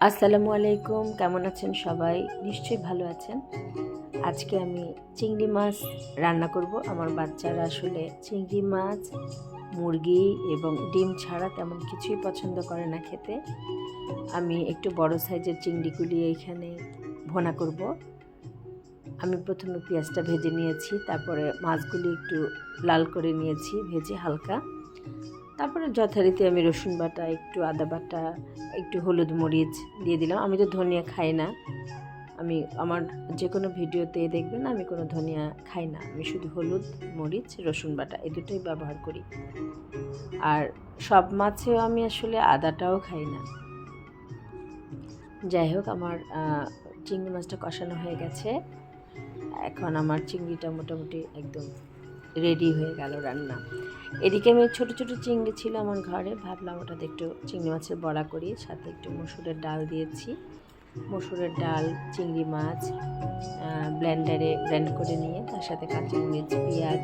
আসসালামু আলাইকুম, কেমন আছেন সবাই? নিশ্চয়ই ভালো আছেন। আজকে আমি চিংড়ি মাছ রান্না করব। আমার বাচ্চারা আসলে চিংড়ি মাছ, মুরগি এবং ডিম ছাড়া তেমন কিছুই পছন্দ করে না খেতে। আমি একটু বড় সাইজের চিংড়িগুলি এখানে ভুনা করব। আমি প্রথমে পেঁয়াজটা ভেজে নিয়েছি, তারপরে মাছগুলি একটু লাল করে নিয়েছি ভেজে হালকা। তারপরে যথারীতি আমি রসুন বাটা, একটু আদা বাটা, একটু হলুদ মরিচ দিয়ে দিলাম। আমি তো ধনিয়া খাই না। আমার যে কোনো ভিডিওতে দেখবেন আমি কোনো ধনিয়া খাই না। আমি শুধু হলুদ, মরিচ, রসুন বাটা এই দুটোই ব্যবহার করি। আর সব মাছেও আমি আসলে আদাটাও খাই না। যাই হোক, আমার চিংড়ি মাছটা কষানো হয়ে গেছে। এখন আমার চিংড়িটা মোটামুটি একদম রেডি হয়ে গেল রান্না। এদিকে আমি ছোট ছোট চিংড়ি ছিল আমার ঘরে, ভাবলাম ওটাতে একটু চিংড়ি মাছের বড়া করি। সাথে একটু মসুরের ডাল দিয়েছি। মসুরের ডাল, চিংড়ি মাছ ব্লেন্ডারে ব্লেন্ড করে নিয়ে তার সাথে কাঁচামরিচ, পেঁয়াজ,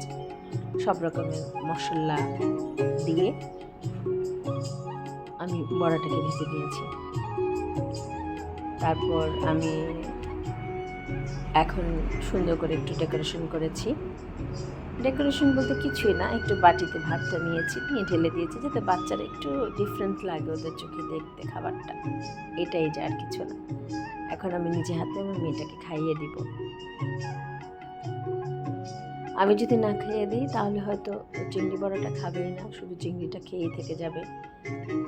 সব রকমের মশলা দিয়ে আমি বড়াটাকে ভেজে নিয়েছি। তারপর আমি এখন সুন্দর করে একটু ডেকোরেশন করেছি। ডেকোরেশন বলতে কিছুই না, একটু বাটিতে ভাতটা নিয়েছি, নিয়ে ঢেলে দিয়েছি যাতে বাচ্চারা একটু ডিফারেন্ট লাগে ওদের চোখে দেখতে খাবারটা। এটাই যা, আর কিছু না। এখন আমি নিজে হাতে আমার মেয়েটাকে খাইয়ে দিব। আমি যদি না খাইয়ে দিই তাহলে হয়তো চিংড়ি বড়াটা খাবেই না, শুধু চিংড়িটা খেয়েই থেকে যাবে।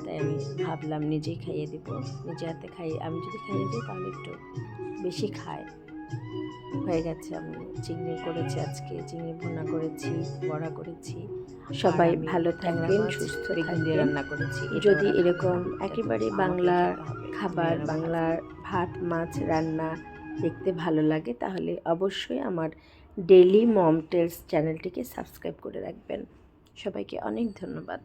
তাই আমি ভাবলাম নিজেই খাইয়ে দিব। নিজে হাতে আমি যদি খাইয়ে দিই তাহলে একটু বেশি খায়। হয়ে গেছে, আমি চিংড়ি করেছি, আজকে চিংড়ি ভুনা করেছি, বড়া করেছি। সবাই ভালো থাকবেন, সুস্থ থাকবেন। রান্না করেছি। যদি এরকম একেবারে বাংলা খাবার, বাংলার ভাত মাছ রান্না দেখতে ভালো লাগে তাহলে অবশ্যই আমার ডেইলি মম টেলস চ্যানেলটিকে সাবস্ক্রাইব করে রাখবেন। সবাইকে অনেক ধন্যবাদ।